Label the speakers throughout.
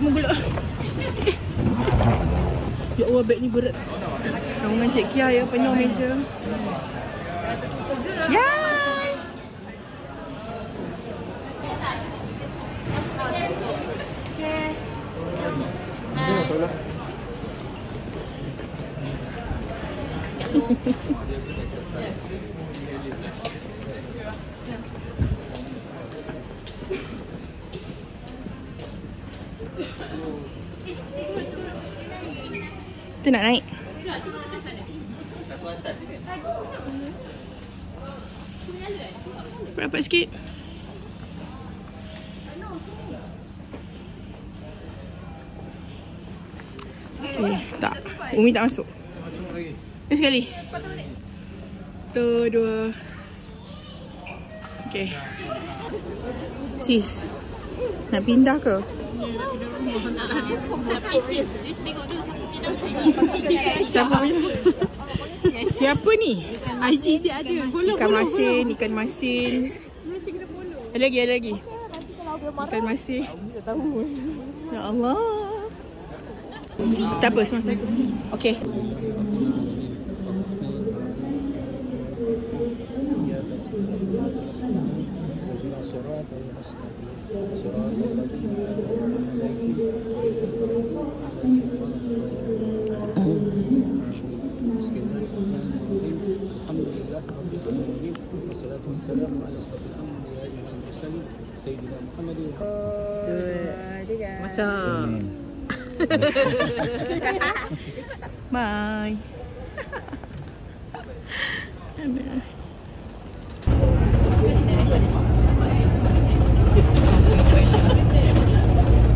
Speaker 1: menggulak. Ya Allah, beg ni berat. Dengan Cik Kia ya, penuh meja. Ya. Kita nak naik. Rapat sikit. Okay, tak. Umi tak masuk. Sekali. Tu, dua. Okay. Sis, nak pindah ke?
Speaker 2: Tapi sis tengok tu siapa pindah.
Speaker 1: Siapa punya? Siapa ni?
Speaker 2: IG si ada.
Speaker 1: Ikan masin. Ada lagi. Ikan masin. Ya Allah. Tak apa, semua satu. Okey.
Speaker 2: Masak.
Speaker 1: Bye.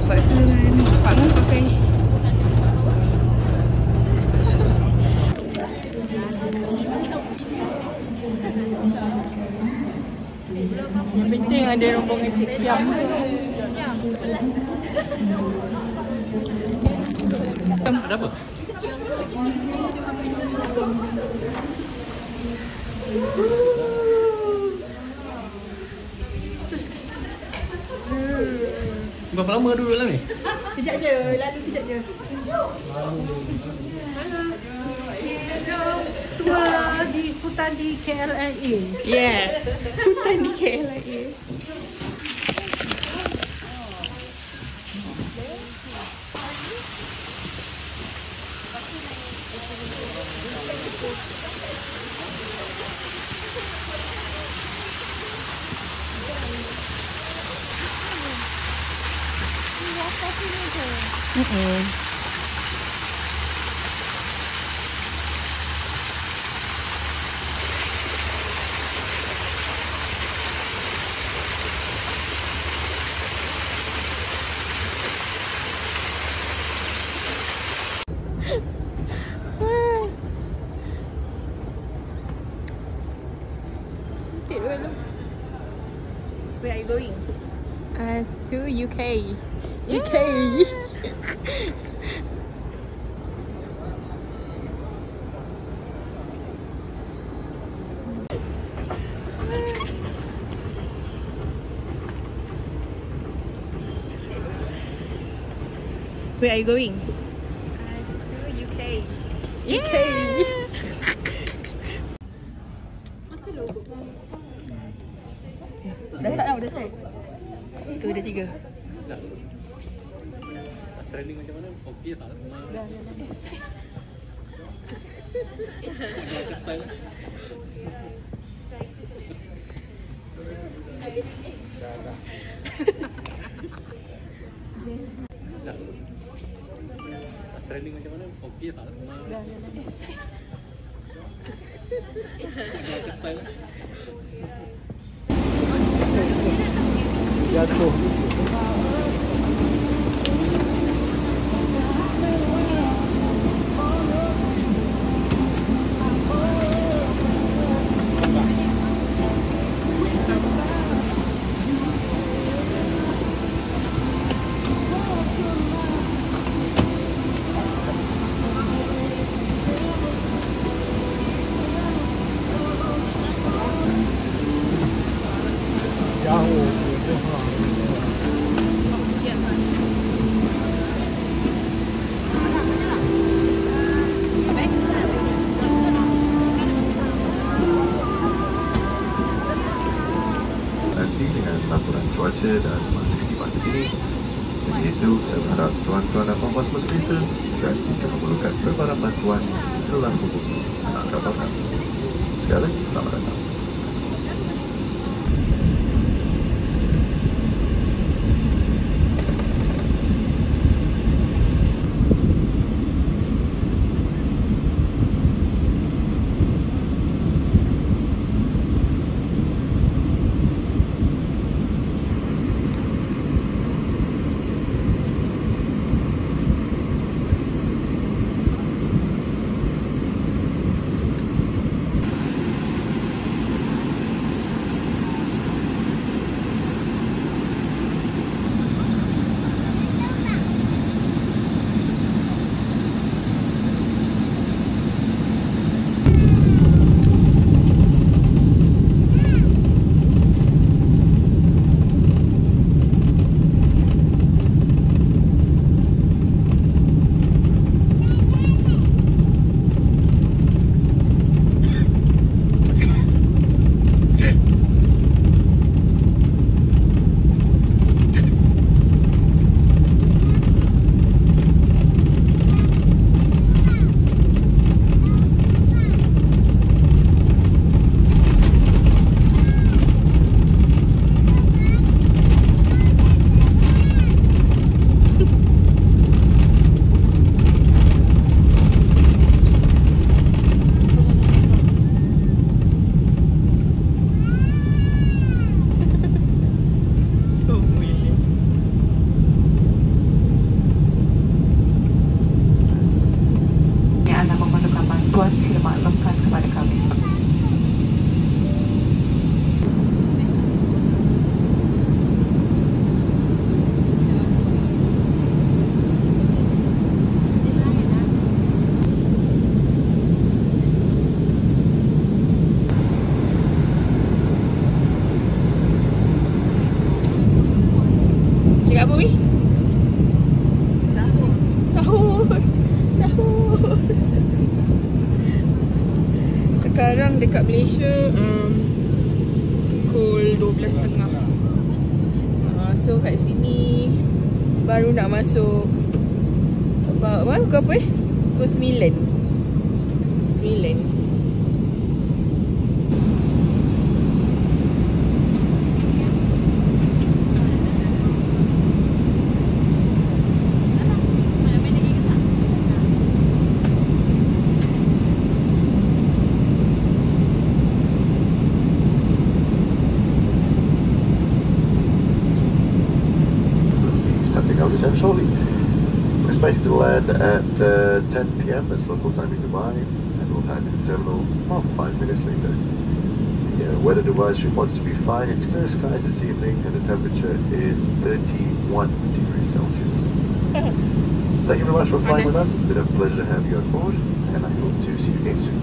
Speaker 1: Bakso dengan Pak Mun pakai yang penting ada rombongan Cik Kiam.
Speaker 3: Ada apa? Berapa lama duduk dalam ni?
Speaker 1: Kejap je, lalu kejap je.
Speaker 2: Tua di hutan di KLIA.
Speaker 1: Yes, hutan di KLIA. Where are you going?
Speaker 2: To UK. UK.
Speaker 1: Where are you going?
Speaker 2: To UK.
Speaker 1: UK. Dah start tau, dah start. Tu dah 3.
Speaker 3: Training macam mana? Okey tak? Dah. Training macam mana? Okey tak? Dah.
Speaker 4: Jatuh. Jauh. itu, saya harap tuan-tuan dan puan-puan semua selesa dan jika memerlukan sebarang bantuan, silakan hubungi angka bakar. Sekali lagi, selamat datang.
Speaker 1: Sekarang dekat Malaysia pukul 12.30. So kat sini baru nak masuk pukul apa Pukul 9.
Speaker 4: Shortly. We're expected to land at 10 p.m. That's local time in Dubai, and we'll land in the terminal about 5 minutes later. The weather device reports to be fine. It's clear skies this evening, and the temperature is 31 degrees Celsius. Thank you very much for flying with us. It's been a pleasure to have you on board, and I hope to see you again soon.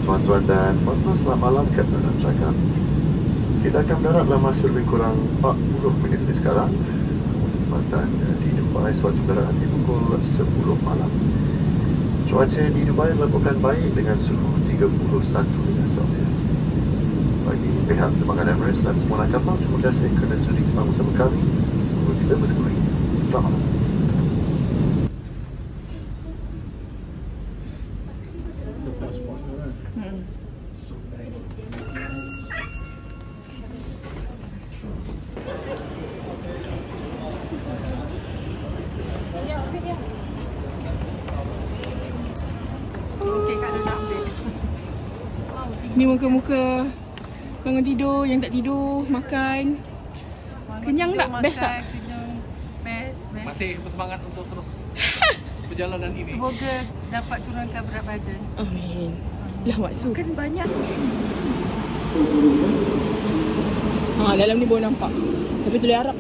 Speaker 4: Tuan-tuan dan puan-puan, selamat malam. Kapten dan cakap. Kita akan mendarat dalam masa lebih kurang 40 minit dari sekarang. Tempatan di Dubai, suatu kendaraan di pukul 10 malam. Cuaca di Dubai dilaporkan baik dengan suhu 31 darjah Celsius. Bagi pihak penerbangan Emirates dan semua anak kapal, terima kasih kerana sudi terbang bersama kami. Semua kita bersama. Selamat malam.
Speaker 1: Ni muka-muka bangun tidur, yang tak tidur, makan. Kenyang tak? Best tak?
Speaker 2: Kenyang. Best.
Speaker 3: Masih bersemangat untuk terus perjalanan ini.
Speaker 2: Semoga dapat turunkan berat badan.
Speaker 1: Amin. Lah maksud.
Speaker 2: Kan banyak.
Speaker 1: Dalam ni baru nampak. Tapi tulis Arab.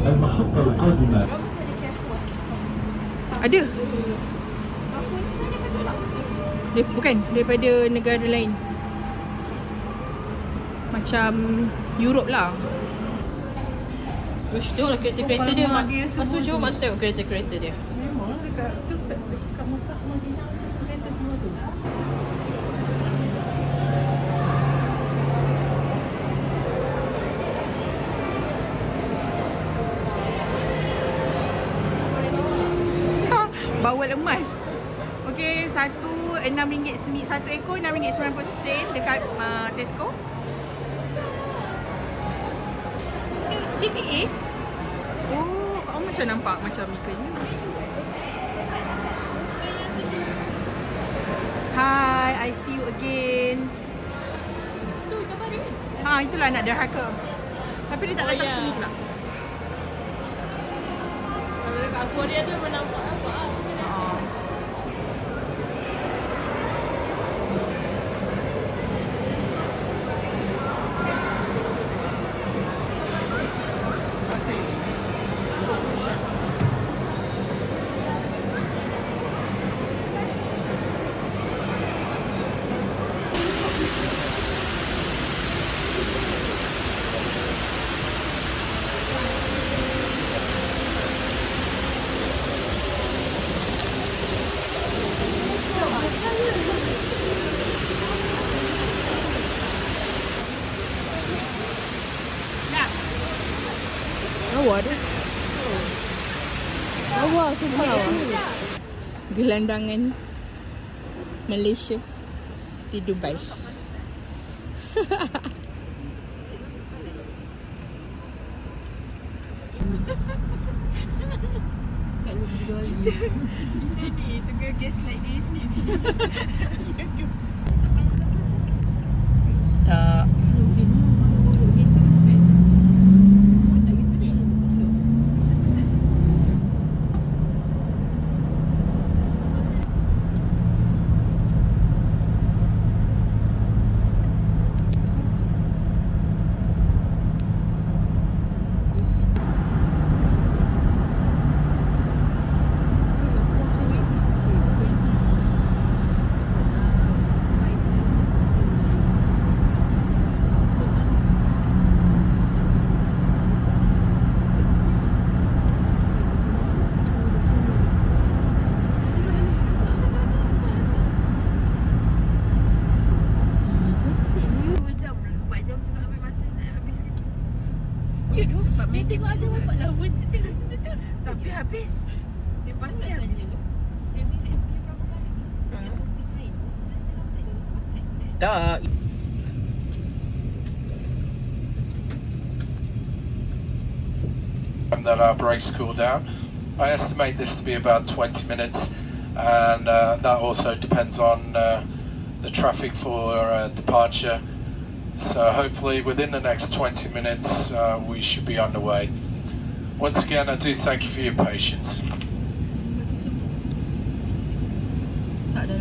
Speaker 4: المحطة القادمة.
Speaker 1: Ada. Dia bukan daripada negara lain. Macam Europe lah.
Speaker 2: Terus tengoklah kereta-kereta dia. Masuk jom, masuk tengok kereta-kereta dia.
Speaker 1: Memang dekat Mekah Madinah kereta semua bawal emas. Okey, satu RM6 satu ekor RM6.90 dekat Tesco. JPA. Oh, kau macam nampak macam ikan ni. Hi, I see you again.
Speaker 2: Tu siapa ni?
Speaker 1: Itulah anak derhaka. Tapi dia tak
Speaker 2: Oh,
Speaker 1: datang
Speaker 2: ya.
Speaker 1: sini pula.
Speaker 2: Kalau dekat aquarium dia menampak-nampak lah.
Speaker 1: Lawa tu. Lawa semua lawa. Gelandangan Malaysia di Dubai.
Speaker 2: Kat lebih dolly.
Speaker 1: Ni tengah gaslight diri sendiri. Tak.
Speaker 2: Macam ni orang bawa kereta macam best. Tak kisah ni. Elok.
Speaker 1: Sebab
Speaker 2: Dia tengok aja bapak lama sikit.
Speaker 1: Tapi habis. Dia pasti habis. Tak.
Speaker 3: That our brakes cool down. I estimate this to be about 20 minutes, and that also depends on the traffic for departure. So hopefully within the next 20 minutes we should be underway. Once again, I do thank you for your patience.
Speaker 1: Tak ada.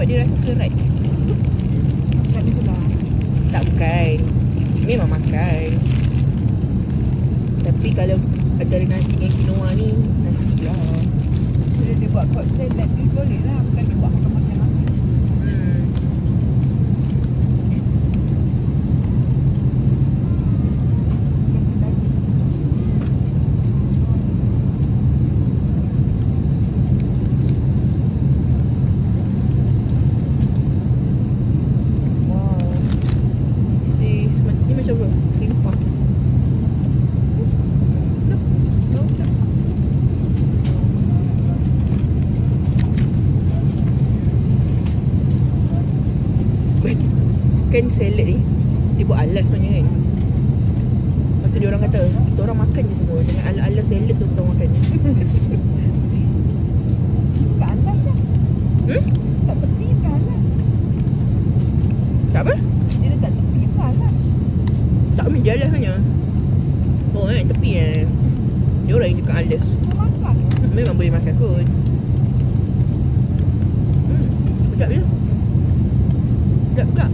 Speaker 1: Sebab dia rasa serat.
Speaker 2: Makan tu lah.
Speaker 1: Tak bukan. Memang makan. Tapi kalau antara nasi dengan quinoa ni, nasi lah.
Speaker 2: Bila dia buat hot salad ni boleh lah. Bukan dia buat makan-makan nasi.
Speaker 1: Kan salad ni dia buat alas sebenarnya kan. Lepas tu dia orang kata kita orang makan je semua dengan ala-ala salad tu kita makan.
Speaker 2: Kat alas lah. Tak tepi kat alas.
Speaker 1: Tak apa?
Speaker 2: Dia letak tepi kat alas.
Speaker 1: Tak ambil je alas sebenarnya. Oh kan tepi kan. Dia orang yang dekat alas.
Speaker 2: Kau makan lah.
Speaker 1: Memang boleh makan pun. Sekejap je. Sekejap pula.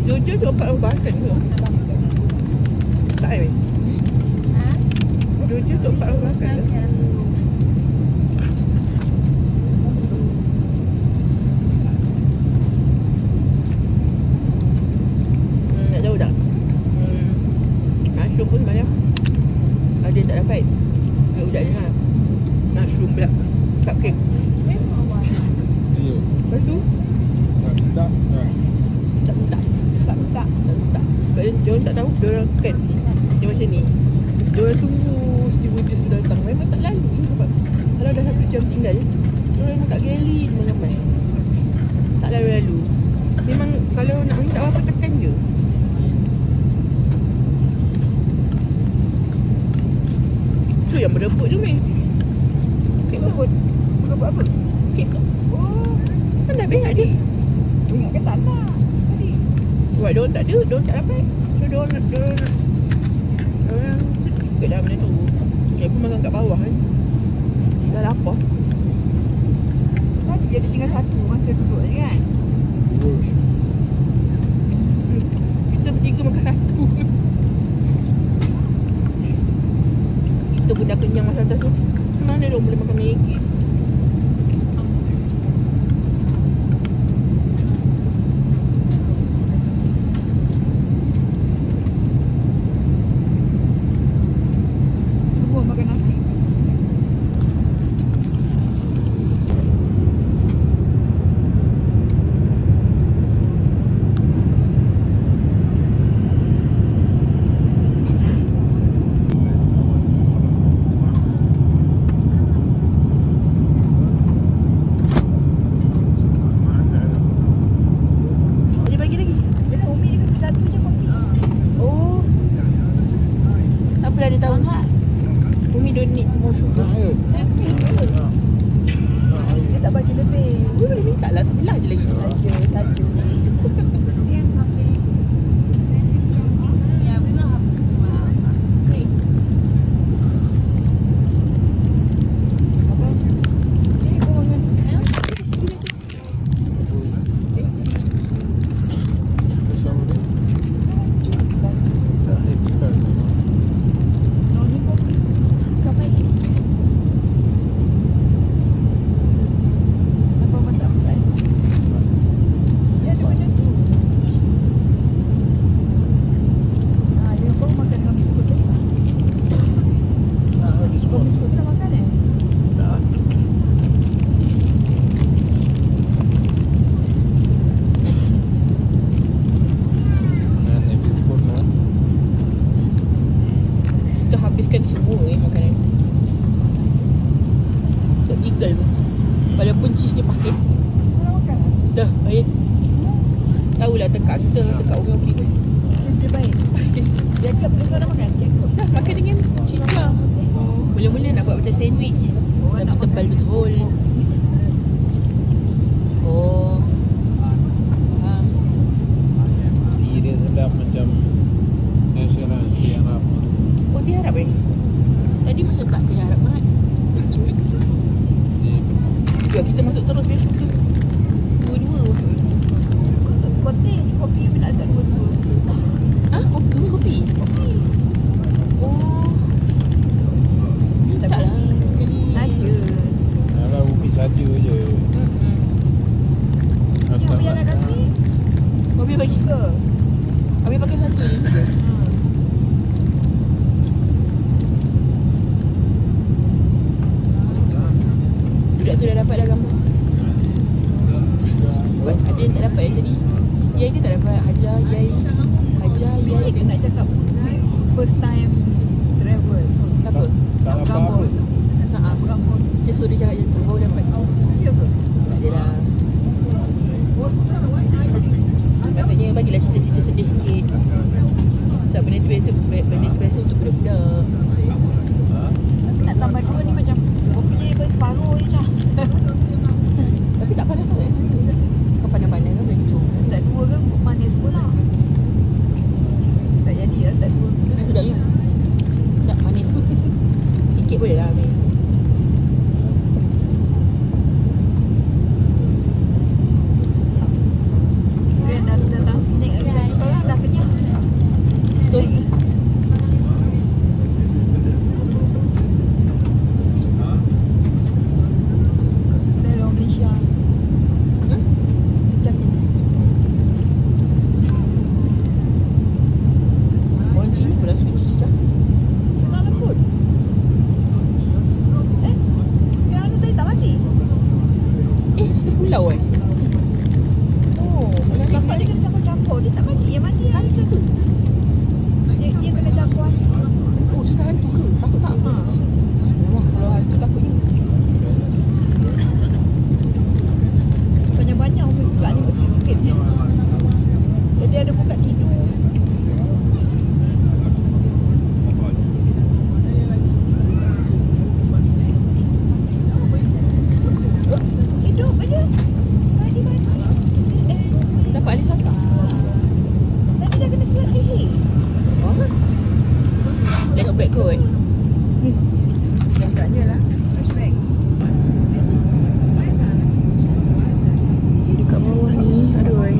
Speaker 1: Georgia tu part of Balkan ke? Tak eh? Georgia tu part of Balkan ke? Tak tahu tak? Mushroom pun banyak. Ada yang tak dapat. Budak ni lah. Mushroom pula. Cupcake. Lepas tu? Tak. Sebab dia orang tak tahu. Dia orang kan dia macam ni. Dia orang tunggu steward dia sudah datang. Memang tak lalu. Sebab kalau dah 1 jam tinggal, dia orang memang kat galley ramai. Tak lalu-lalu. Memang kalau nak minta apa tekan je. Tu yang berebut tu ni. Kek tu pun. Berebut apa? Kek tu. Oh. Kan dah bengak dia.
Speaker 2: Bengak ke tak nak tadi.
Speaker 1: Sebab dia orang tak ada, dia orang tak dapat. So dia orang sedih ke dah benda tu. Dia pun makan kat bawah kan. Dah lapar.
Speaker 2: Tadi ada tinggal 1 masa duduk je kan.
Speaker 1: Kita bertiga makan 1. Kita pun dah kenyang masa atas tu. Mana dia orang boleh makan Maggi? Gue boleh minta lah, sebelah je lagi. Saja.
Speaker 2: Same coffee. Yeah, we will have some tea.
Speaker 1: Ini kau makan.
Speaker 2: Yeah.
Speaker 1: Ni kopi. Kau baik. Apa tak buat? Ya, ada benda tu. Dia pun makan dengan biskut tadi. Kau biskut tu dah makan
Speaker 5: Tak. Mana biskut lah.
Speaker 1: Kita habiskan semua makanan. So, tinggal pun. Walaupun cheese ni paket. Dah makan? Dah, baik. Tahulah tekak kita, tekak Umi okey. Cheese dia baik. Jacob tu kau dah makan? Jacob dah makan dengan cheese lah. Mula-mula nak buat macam sandwich. Tapi tebal betul. Oh. Faham.
Speaker 5: Tea dia sedap macam nasional tea Arab.
Speaker 1: Oh, dia harap Tadi masa tak dia harap sangat. Ya, kita masuk terus biar suka. Dua-dua masuk. Kopi pun nak tak dua-dua. Ah, kopi? Kopi. Oh. Tak lah. Jadi saja.
Speaker 5: Alah ubi saja je.
Speaker 1: Ya, biar nak kasih. Kau biar bagi ke? Habis pakai satu je suka. Budak tu dah dapat dah gambar. Sebab ada yang tak dapat yang tadi. Yai ke tak dapat? Hajar, Yai. Dia nak cakap first time travel. Siapa?
Speaker 5: Tak apa-apa.
Speaker 1: Kita suruh dia cakap macam tu. Baru dapat. Ya ke? Tak ada lah. Maksudnya bagilah cerita-cerita sedih sikit. Sebab benda tu biasa untuk budak-budak. Nak tambah dua ni macam kopinya ni bagi separuh je lah. Tapi tak panas sangat. Kau panas-panas kan mencung. Tak dua kan manis pula. Tak jadi lah tak dua. Sudahnya. Tak manis. Sikit boleh lah ambil. Datang snack macam tu lah, dah kenyang. So, style orang Malaysia. Macam ni. Orang Cina pula suka cicak. Senang lembut. Yang anu tadi tak mati? Cerita pulau Oh, bapak dia kena campur-campur. Dia tak mati. Yang mati yang hantu tu. Dia kena campur. Oh, cerita hantu ke? Takut tak? Memang kalau hantu takutnya. Banyak-banyak orang buka ni sikit-sikit je. Jadi ada buka tidur. Hidup aja. Mati-mati. Dapat alih sata. Tadi dah kena kerat leher. Flashback kot. Flashbacknya lah. Flashback. Dekat bawah ni, aduh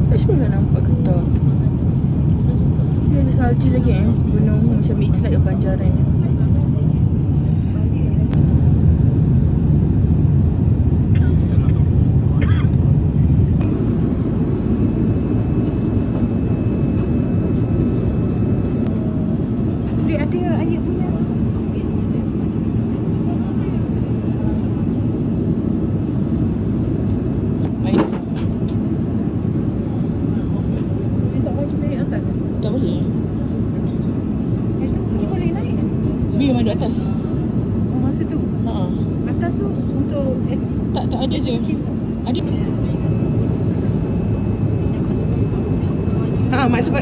Speaker 1: tak sure nak nampak ke tak. Dia ada salji lagi gunung macam it's like a banjaran. Dia ada air punya. Air. Dia tak boleh naik atas? Tak boleh. Itu boleh naik? Biar mana atas? Oh, masa tu? Atas tu untuk tak ada je. Ada.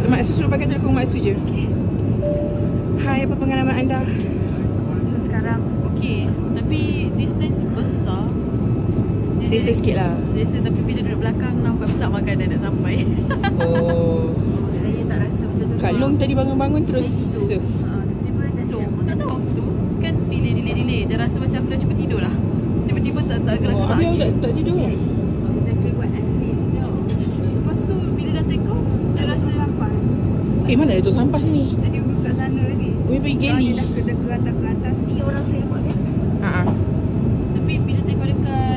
Speaker 1: Maksud suruh pakai telekong maksud je. Hai, apa pengalaman anda?
Speaker 2: So sekarang okay, tapi this place besar.
Speaker 1: Selesa sikit lah.
Speaker 2: Selesa, tapi bila duduk belakang nampak pula makanan nak sampai.
Speaker 1: Oh.
Speaker 6: Saya tak rasa macam tu.
Speaker 1: Kak Long tadi bangun-bangun terus surf.
Speaker 6: Tiba-tiba dah siap.
Speaker 2: Tak tahu tu kan delay. Dia rasa macam dah cuba tidur lah. Tiba-tiba tak gerak-gerak.
Speaker 1: Oh, habis awak tak tidur kan?
Speaker 6: Exactly what I feel.
Speaker 2: Lepas tu bila dah take off, dia rasa
Speaker 6: Sampai.
Speaker 1: Mana ada tu sampah sini?
Speaker 6: Tadi kat sana lagi.
Speaker 1: Umi pergi geli.
Speaker 6: Dia dah ke atas. Ni orang tu yang buat kan?
Speaker 1: Haa.
Speaker 2: tapi bila take off dekat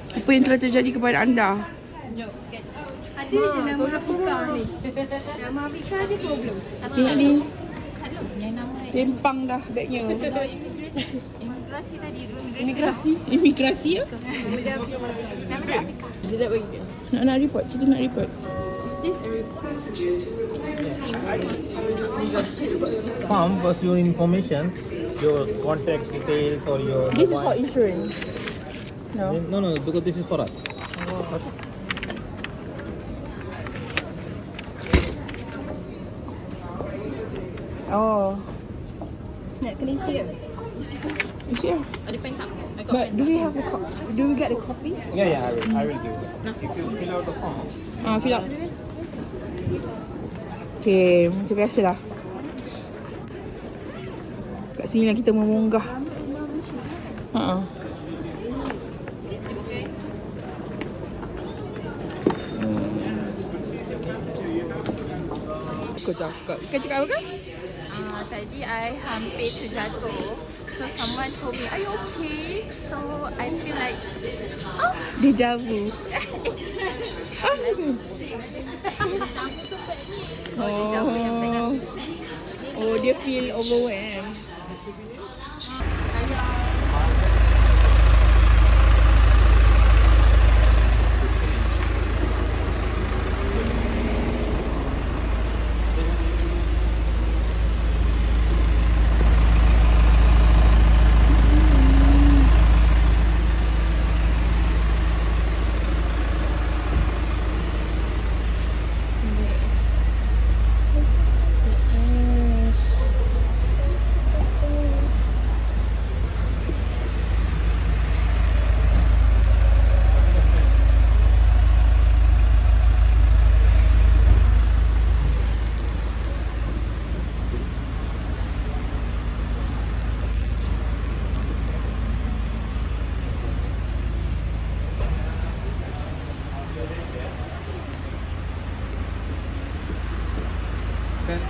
Speaker 1: Apa yang telah terjadi kepada anda?
Speaker 2: ada je nama Afika ni. Nama Afika je problem.
Speaker 1: Tengok ni.
Speaker 2: Yang nama
Speaker 1: Tempang dah bagnya.
Speaker 2: imigrasi tadi tu.
Speaker 1: Imigrasi ya?
Speaker 2: Nama dia Afika.
Speaker 1: Dia dah bagi. Nak report. Kita nak report.
Speaker 2: Is this a report?
Speaker 5: Farm was your information, your contact details or your
Speaker 1: This is for insurance. No.
Speaker 5: No, because this is for us.
Speaker 1: Oh.
Speaker 2: Nak kena isi ke?
Speaker 1: You see?
Speaker 2: Ada pen tak?
Speaker 1: But do we have the do we get a copy?
Speaker 5: Yeah, I will give it. If you fill out the form.
Speaker 1: Fill up. Okay, macam biasalah. Kat sini lah kita memunggah. Haa. Kau cakap. Kau cakap apa kan?
Speaker 2: Tadi I hampir terjatuh. So someone told me, are you okay? So I feel like
Speaker 1: Deja vu. Oh, dia feel overwhelmed.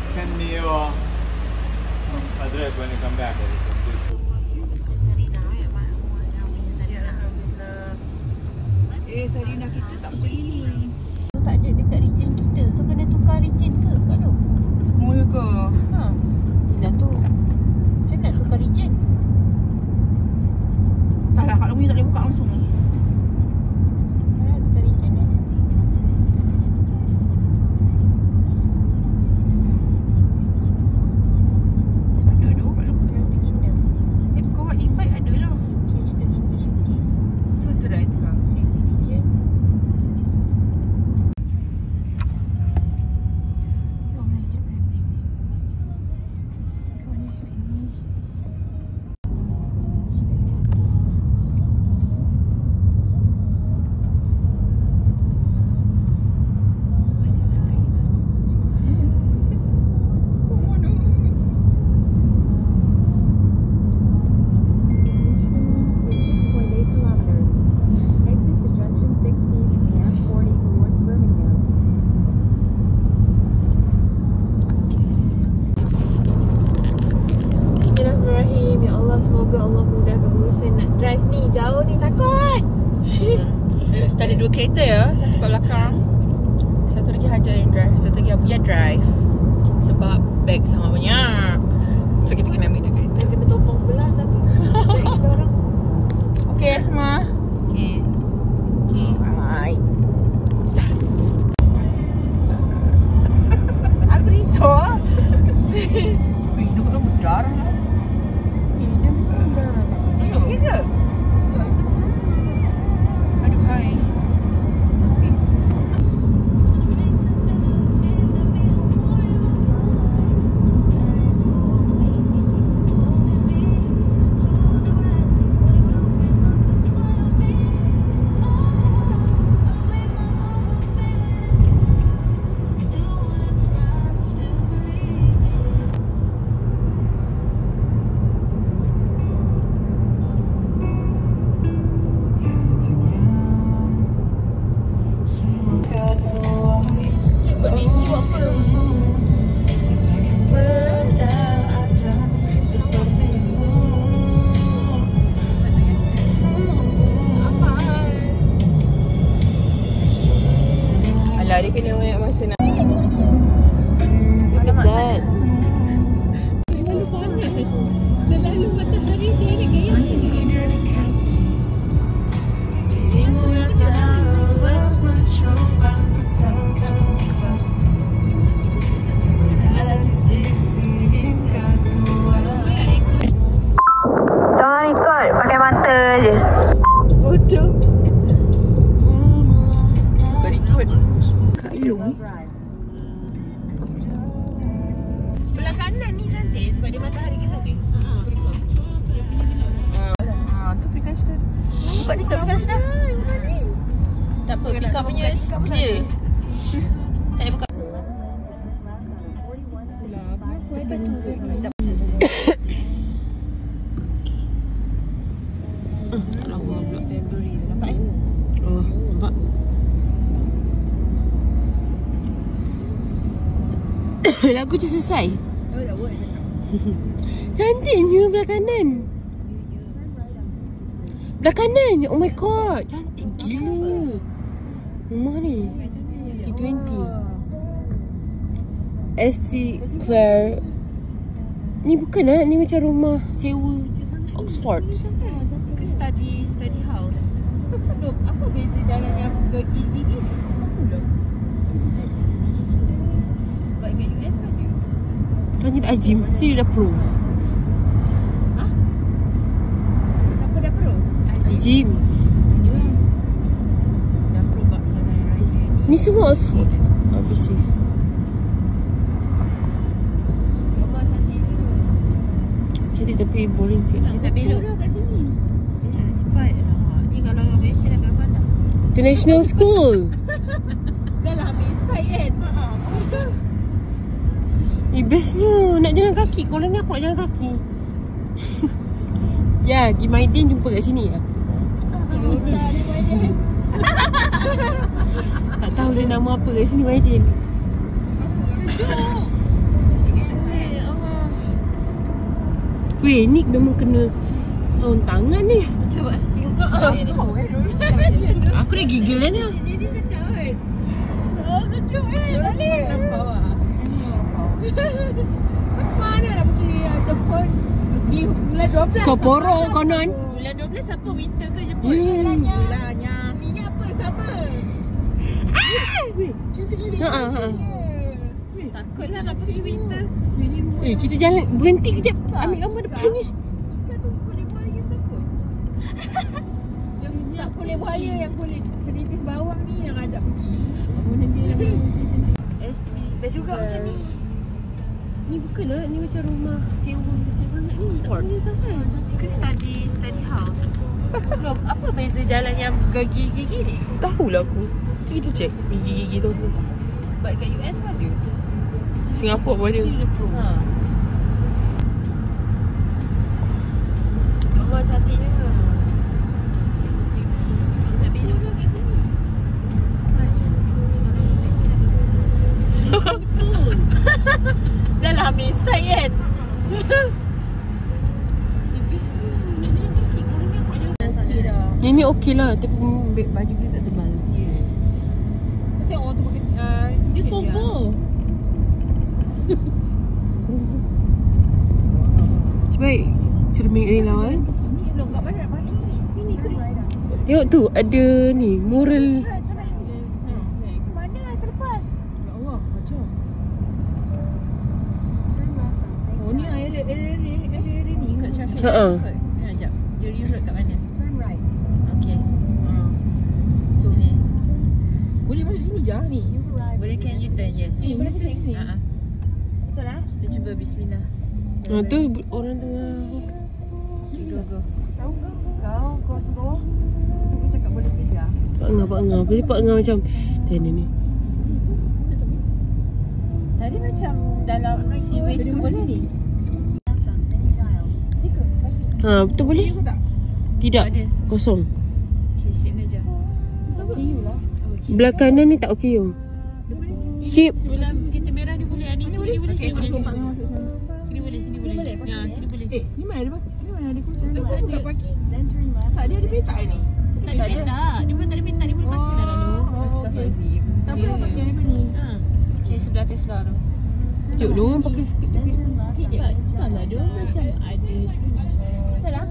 Speaker 5: Send me your address when you come back.
Speaker 6: Sarina kita tak macam ini.
Speaker 2: tak ada dekat region kita. So kena tukar region ke Kak Long?
Speaker 1: Oh, ya ke?
Speaker 2: Dah tu. Macam nak tukar region?
Speaker 1: Tak lah, Kak Long tak boleh buka langsung ni.
Speaker 2: Tukar region ni.
Speaker 1: Ada Kak Long.
Speaker 2: United Kingdom.
Speaker 1: Kau e-bike ada lah.
Speaker 2: Change to English, okay.
Speaker 6: Tu try tukar.
Speaker 2: Set region. semoga Allah mudahkan urusan nak drive ni. Jauh ni takut.
Speaker 1: Kita ada 2 kereta ya. Satu kat belakang, satu lagi Hajar yang drive, satu lagi Abu yang drive. Sebab beg sangat banyak, so kita kena ambil 2 kereta.
Speaker 2: Kita kena topong sebelah satu. Beg kita orang.
Speaker 1: Okay semua.
Speaker 2: Okay.
Speaker 1: Alright.
Speaker 2: Aku risau.
Speaker 1: Hidup kan berdarah lah.
Speaker 2: Dia memang darah tak?
Speaker 1: Ya ke? Aduh hai. Alah, dia kena banyak masa nak.
Speaker 2: Alamak sangat.
Speaker 6: Selalu matahari dia ni gaya.
Speaker 2: Jangan ikut, pakai mata je.
Speaker 1: Bodoh. Berikut Kak Long. Sebelah kanan ni cantik sebab dia matahari ke sana. Berikut. Tu pick up sudah. Buka TikTok pick up sudah.
Speaker 2: Tak apa, pick up punya dia. Tak ada buka.
Speaker 1: Oh, nampak.
Speaker 7: Lagu je selesai. Cantiknya belah kanan. Belah kanan. Oh my god. Cantik gila. Rumah ni T20 SC Claire. Ni bukan lah. Ni macam rumah sewa Oxford.
Speaker 2: Study house.
Speaker 6: Look, apa beza jalan yang gigi-gigi ni? Buat kat US kan dia?
Speaker 7: Tanya Azim. Mesti dia dah pro.
Speaker 6: Siapa dah pro?
Speaker 7: Azim.
Speaker 6: Dah pro buat jalan raya ni.
Speaker 7: Ni semua Oxford. Overseas.
Speaker 6: Allah cantik tu.
Speaker 7: Cantik tapi boring sikit.
Speaker 6: Kita belok kat sini. Cepat lah. Ni kalau Malaysia akan pandang.
Speaker 7: International School.
Speaker 6: Dah lah ambil side kan?
Speaker 7: Bestnya nak jalan kaki. Kalau ni aku nak jalan kaki. Ya, pergi Maidin jumpa kat sini lah. Tak tahu dia nama apa kat sini Maidin. Weh, ni memang kena sarung tangan ni.
Speaker 2: Cuba.
Speaker 7: Aku dah gigil dah ni.
Speaker 6: Jadi sedap kan? Oh, sejuk boleh. Nampak lah. Macam mana nak pergi Jepun? Ni bulan 12.
Speaker 7: Soporo konon.
Speaker 6: Bulan 12 siapa winter ke Jepun?
Speaker 7: Hmm.
Speaker 6: Yelah, nyam. Ini apa? Sama. Weh, cantik gila.
Speaker 7: Ha.
Speaker 6: Takutlah nak pergi winter.
Speaker 7: Kita jalan berhenti kejap. Ambil gambar depan ni.
Speaker 6: Ikan tu kulit buaya takut. Yang tak kulit buaya, yang kulit selipis bawang ni yang ajak pergi. Mana dia yang
Speaker 2: SC.
Speaker 1: Best juga macam ni.
Speaker 7: Ni bukan lah. Ni macam rumah sewa sejuk sangat ni. Tak boleh sangat.
Speaker 2: Ke study house.
Speaker 1: Look, apa beza jalan yang gigi-gigi ni? Tahulah aku. Kita check gigi-gigi tu.
Speaker 2: Buat kat US pun ada.
Speaker 1: Singapura pun ada.
Speaker 2: Ha.
Speaker 1: Allah cantiknya.
Speaker 2: Nak belok dah kat sini.
Speaker 1: Dah lah ambil side kan.
Speaker 7: Yang ni okey lah. Tapi baju dia tak tebal.
Speaker 6: Ya. Kau tengok orang tu pakai
Speaker 7: Dia cover. Baik. Cermin ni lawan.
Speaker 6: Kesini belum kat mana nak parking ni. Ini ke?
Speaker 7: Tengok tu ada ni mural.
Speaker 6: Macam mana nak terlepas? Ya Allah, macam. Oh ni area ni kat traffic.
Speaker 7: Ha.
Speaker 6: Sekejap. Dia reroute kat mana?
Speaker 2: Turn right.
Speaker 6: Okey. Sini. Boleh masuk sini je ni. Boleh can you turn, yes. Boleh ke sini? Betul lah. Kita cuba bismillah.
Speaker 7: Ha tu orang tengah.
Speaker 6: Okay, go. Tahu ke? Kau suruh. Suruh cakap boleh kejar.
Speaker 7: Pak Ngah. Boleh Pak Ngah macam tena ni.
Speaker 6: Tadi macam dalam seaways tu boleh ni.
Speaker 7: Ha betul boleh?
Speaker 6: Ke tak?
Speaker 7: Tidak.
Speaker 6: Ada.
Speaker 7: Kosong.
Speaker 6: Okay, signal je. Okay, you lah.
Speaker 7: Belah kanan ni tak okey yo. Keep.
Speaker 2: Sebelah kereta merah dia boleh. Ni boleh.
Speaker 6: Okay,
Speaker 2: Sini
Speaker 6: masuk
Speaker 2: boleh.
Speaker 6: Pak Ngah masuk sana.
Speaker 2: Sini boleh. Ya, sini boleh.
Speaker 6: Ni mana ada parking? Ni mana ada kursi? Kau buka parking? Tak ada petak ni?
Speaker 2: Tak ada petak. Dia pun tak ada petak. Dia boleh parking dah lalu.
Speaker 6: Astagfirullahaladzim. Tak apa parking ada ni. Okay, sebelah Tesla tu.
Speaker 7: Tengok dia orang pakai sikit.
Speaker 2: Tak lah. Dia macam ada.
Speaker 6: Betul lah.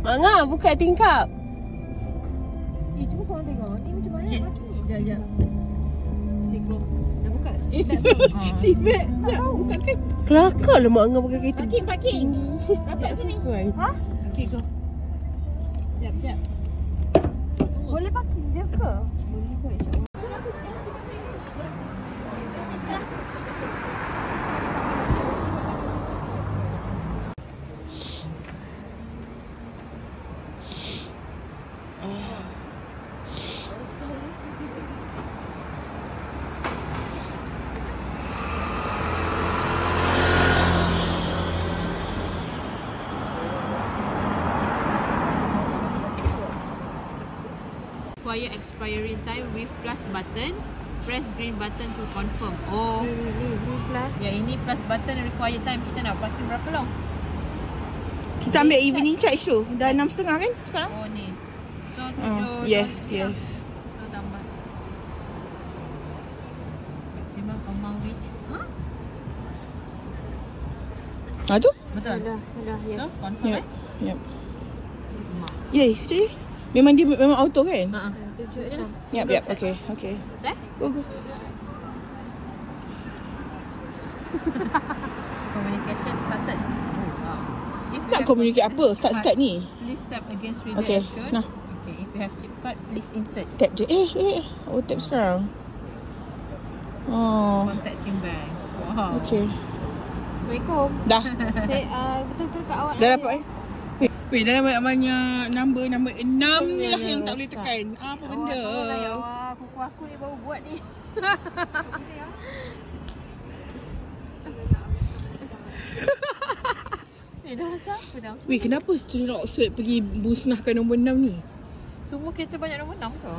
Speaker 7: Mak Ngah buka tingkap.
Speaker 6: Cuba korang tengok. Ni macam mana nak parking ni? Sekejap. Dah buka seatbelt. Tak tahu. Buka kan?
Speaker 7: Kelakar lah Mak Ngah pakai kereta.
Speaker 6: Parking. Dapat sini.
Speaker 7: Sesuai.
Speaker 6: Ha?
Speaker 2: Okay, go. Sekejap.
Speaker 6: Boleh parking je ke? Boleh ke insyaAllah.
Speaker 2: Require expiry time with plus button. Press green button to confirm. Oh,
Speaker 7: Plus.
Speaker 2: ya ini plus button require time. Kita nak parking berapa long?
Speaker 6: Kita ambil evening charge tu. Dah 6.30 kan sekarang?
Speaker 2: Oh ni. So 7.
Speaker 6: Yes.
Speaker 2: So tambah. Maximum amount reach.
Speaker 6: Ha tu?
Speaker 2: Betul?
Speaker 7: Dah, yes.
Speaker 2: So confirm
Speaker 6: Yep. Yey, cik. Memang dia memang auto kan?
Speaker 2: Tunjuk je lah.
Speaker 6: Yep. Okay.
Speaker 2: Dah?
Speaker 6: Go.
Speaker 2: Communication started. Oh, wow. If you
Speaker 6: Nak
Speaker 2: have
Speaker 6: communicate apa?
Speaker 2: chip card,
Speaker 6: Start ni.
Speaker 2: Please tap against
Speaker 6: Okay,
Speaker 2: redirection.
Speaker 6: nah.
Speaker 2: Okay, if you have chip card, please insert.
Speaker 6: Tap je. Oh, tap sekarang. Oh.
Speaker 2: Contacting bank. Wow.
Speaker 6: Okay.
Speaker 7: Assalamualaikum.
Speaker 6: Dah.
Speaker 7: Saya betul ke kat awak?
Speaker 6: Dah dapat Weh, dah banyak number 6 ni lah yang tak boleh tekan. Apa benda?
Speaker 7: Ya Allah, kuku aku ni baru buat ni.
Speaker 2: Dah macam apa dah?
Speaker 6: Weh, kenapa student Oxford pergi musnahkan nombor 6 ni?
Speaker 2: Semua kereta banyak nombor 6 ke?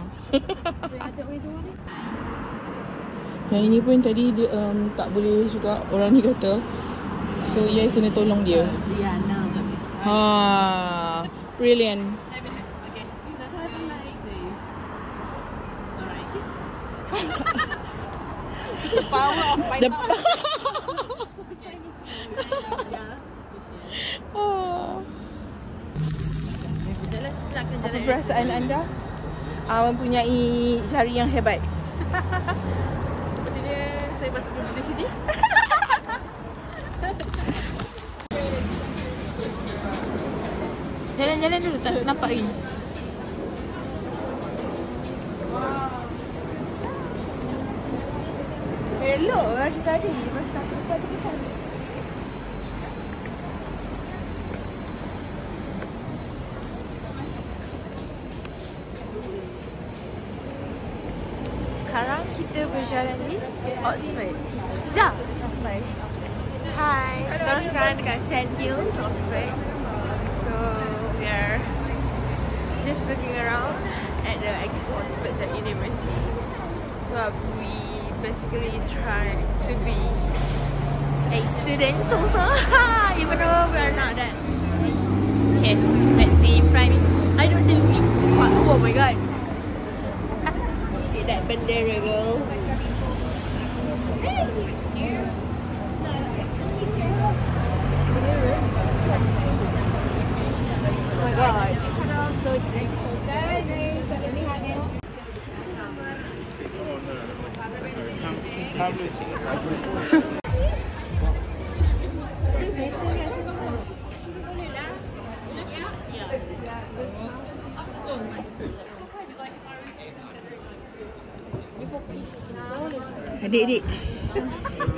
Speaker 6: Yang ini pun tadi dia tak boleh juga, orang ni kata. So, Yai kena tolong dia.
Speaker 2: Liana.
Speaker 6: Ha, brilliant.
Speaker 2: Okay. So, have a nice day. Alright. Power of my
Speaker 6: The Apa perasaan anda mempunyai jari yang hebat?
Speaker 2: Sepertinya saya patut duduk di sini. Jalan-jalan dulu, tak nampak lagi.
Speaker 6: Elok lah kita tadi. Lepas tak lepas tu kita
Speaker 2: Sekarang kita berjalan di Oxford. Jap. Hai. Kita sekarang dekat Sand Hills, Oxford. So we are just looking around at the Expo Oxford University. So we basically try to be a student also. Even though we are not that Okay, let's see Prime. I don't think we. Oh my god. Get that bandera, girl. Oh my god. So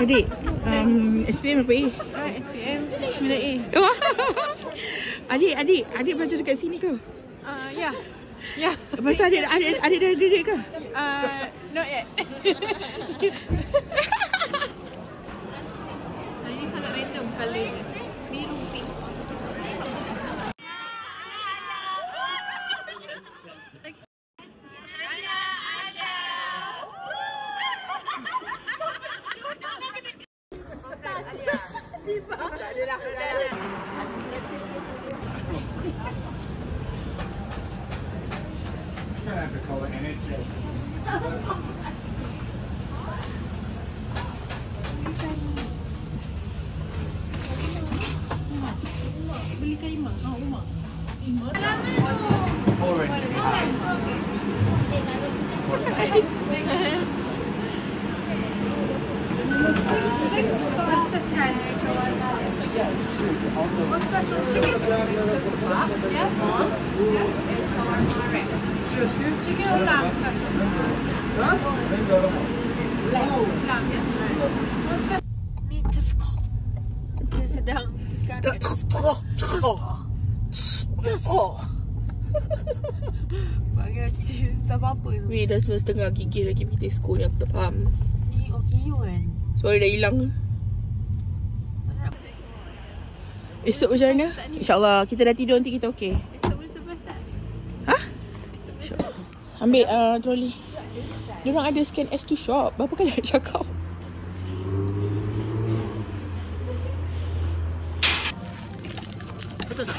Speaker 6: Adik, SPM apa A?
Speaker 2: SPM 9A.
Speaker 6: Adik belajar dekat sini ke?
Speaker 2: Ya. Ya.
Speaker 6: Pasal adik dah didik ke?
Speaker 2: Not yet. Ini sangat random color ni. Biru pink.
Speaker 6: Weh, dah 9:30 gigil lagi pergi Tesco ni, aku tak faham.
Speaker 2: Ni OKU kan?
Speaker 6: Suara dah hilang. Esok macam mana? InsyaAllah kita dah tidur nanti kita okey.
Speaker 2: Esok boleh sebelah tak?
Speaker 6: Ha? Ambil trolley. Diorang ada scan S2 shop. Berapa kali nak cakap?
Speaker 2: Betul tak?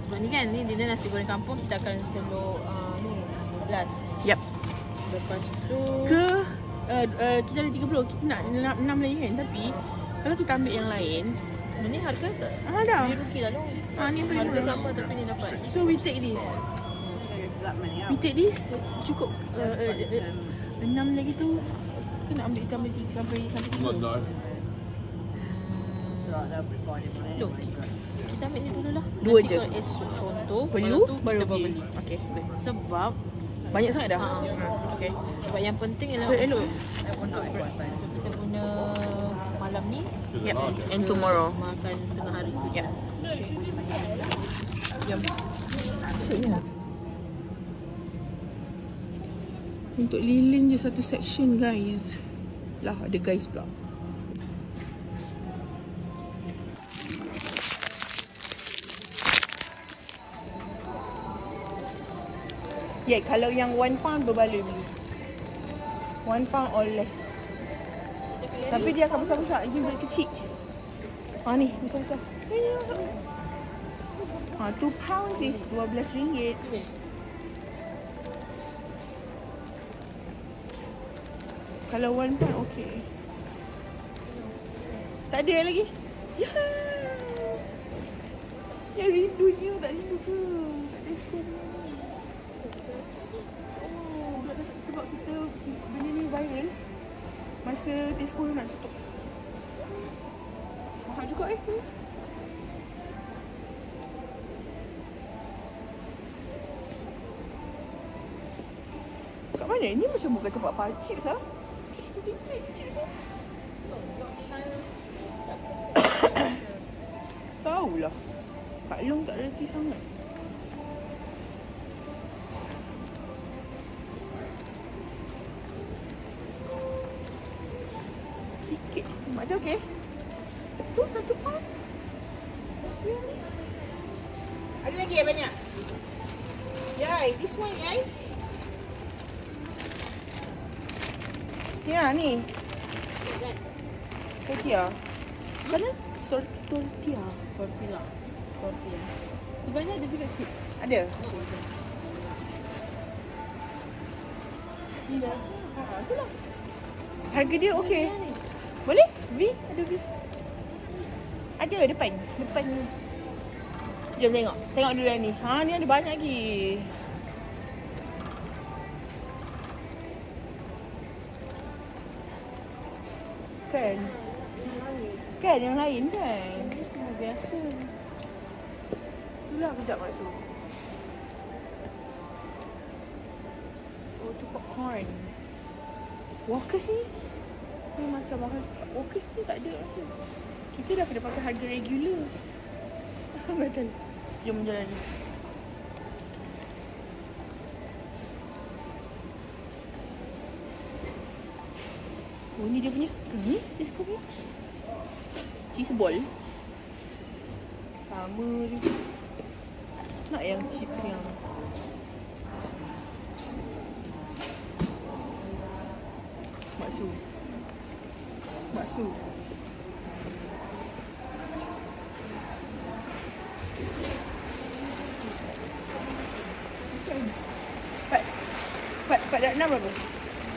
Speaker 2: Sebab ni kan, ni dinner nasi goreng kampung. Kita akan telur ni 12.
Speaker 6: Yep.
Speaker 2: Lepas tu
Speaker 6: Kita ada 30. Kita nak 6 lagi kan. Tapi kalau kita ambil yang lain,
Speaker 2: ni harga tak?
Speaker 6: dah.
Speaker 2: Ni rugi lah tu.
Speaker 6: Ni paling
Speaker 2: Harga
Speaker 6: murah.
Speaker 2: sama tapi ni dapat.
Speaker 6: So we take this. Cukup 6 lagi tu. Kena ambil tambah 3 sampai 3.
Speaker 2: Look, kita ambil ni dulu lah.
Speaker 6: Dua
Speaker 2: Nanti
Speaker 6: je.
Speaker 2: kalau esok contoh
Speaker 6: Perlu
Speaker 2: tu
Speaker 6: baru
Speaker 2: kita
Speaker 6: beli.
Speaker 2: beli.
Speaker 6: Okay, good.
Speaker 2: Sebab
Speaker 6: Banyak sangat dah?
Speaker 2: okay. Sebab yang penting ialah
Speaker 6: So elok.
Speaker 2: untuk kita guna malam ni.
Speaker 6: Yep. And tomorrow.
Speaker 2: Makan tengah hari.
Speaker 6: Yep.
Speaker 2: Jom.
Speaker 6: Untuk lilin je satu section guys. Lah ada guys pula. Ya, yeah, kalau yang 1 pound berbaloi beli. 1 pound or less. Tapi dia akan besar-besar. Ini boleh kecil. Ni besar-besar. 2 pounds is RM12. Kalau 1 pound okey. Tak ada lagi. Ya. Ya rindunya tak rindu ke? Tak ada skor ni. Sebab kita benda ni viral masa Tesco nak tutup. Mahal juga kat mana? Ni macam bukan tempat pakcik sah. Tahulah. Kak Long tak reti sangat. Sikit. Mak tu okey? Tu 1 pound. Ada lagi ya banyak? Yai, this one yai. Ya, ni. Tortilla. Mana? Tortilla.
Speaker 2: Tortilla.
Speaker 7: Scorpion. Sebenarnya ada juga chips.
Speaker 6: Ada. Itulah. Harga dia okey. Boleh? V? Ada V? Ada depan. Depan ni. Jom tengok. Tengok dulu yang ni. Ha, ni ada banyak lagi. Kan? Kan yang lain kan? Semua biasa. Itulah kejap masuk. Oh, tu popcorn. Walkers ni? Ni macam mahal. Walkers ni tak ada rasa. Kita dah kena pakai harga regular. Betul. Jom jalan ni. Oh, ni dia punya. Ni Tesco punya. Cheese ball. Sama juga. Nak yang chips yang bakso. Bakso. Pak dah 6 berapa?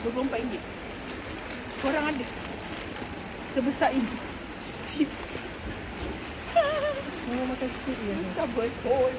Speaker 6: RM24. Korang ada sebesar ini chips.
Speaker 7: Orang makan chips je.
Speaker 6: Tak betul.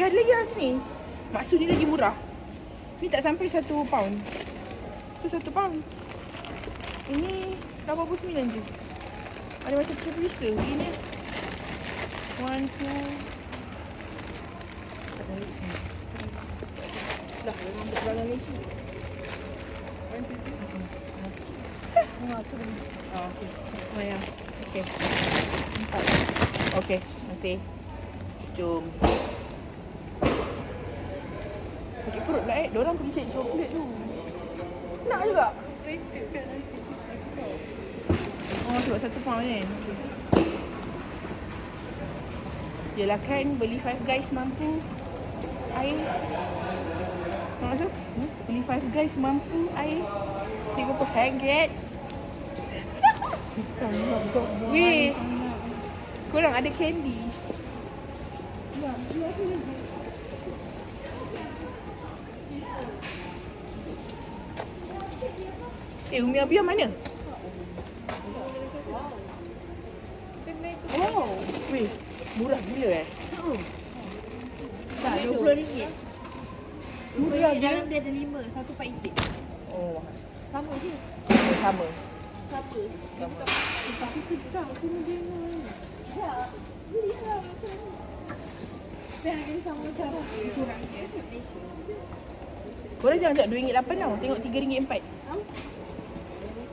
Speaker 6: Ada lagi yang sini. Maksud ni lagi murah. Ni tak sampai 1 pound. Tu 1 pound. Ini 89 je. Ada macam terpisah. Ini 1, 2. Dah, memang berjalan lagi. 1, 2. Oh, okey. Semayang. Okey. 4. Okey, masih. Jom. Sakit perut pula Diorang pergi cari coklat tu. Nak juga? Oh, sebab 1 pound kan? Okay. Yelah kan beli Five Guys mampu air. Apa maksud? Beli Five Guys mampu air 30 ringgit. Weh, korang ada candy. Umi Abia mana? Oh, weh, murah gila
Speaker 7: Tak, RM20.
Speaker 6: Murah gila.
Speaker 7: Dalam dia ada 5, 1 RM4.
Speaker 6: Oh,
Speaker 7: Sama je.
Speaker 6: sama.
Speaker 7: Siapa?
Speaker 6: Sama.
Speaker 7: Tapi sedap kena dengar. Ya, belilah macam ni. Dan harga ni sama cara. Kurang je.
Speaker 6: Korang jangan tengok RM2.8 tau. Tengok RM3.4.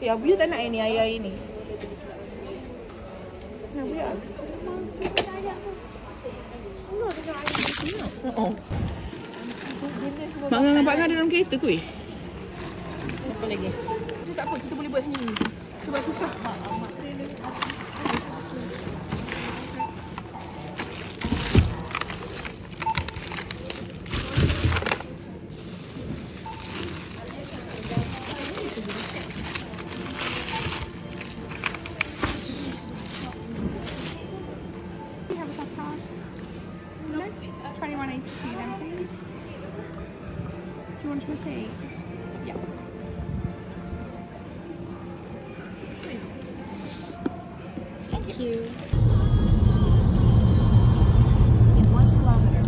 Speaker 6: Abia tak nak ni air-air ni. Nak Abia? Oh. Mak dengan Pak Ngah dalam kereta ke weh?
Speaker 7: Apa lagi?
Speaker 6: Tak apa, kita boleh buat sendiri. Sebab susah.
Speaker 2: $21.82 then, please. Do you want to receipt? Yeah. Thank you. In 1 kilometer,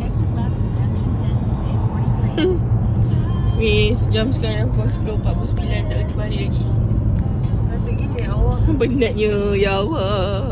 Speaker 2: exit left to junction 10.
Speaker 1: Jam sekarang pukul 10.49, tak kerti balik lagi.
Speaker 2: Nanti gini ya Allah.
Speaker 1: Penatnya, ya Allah.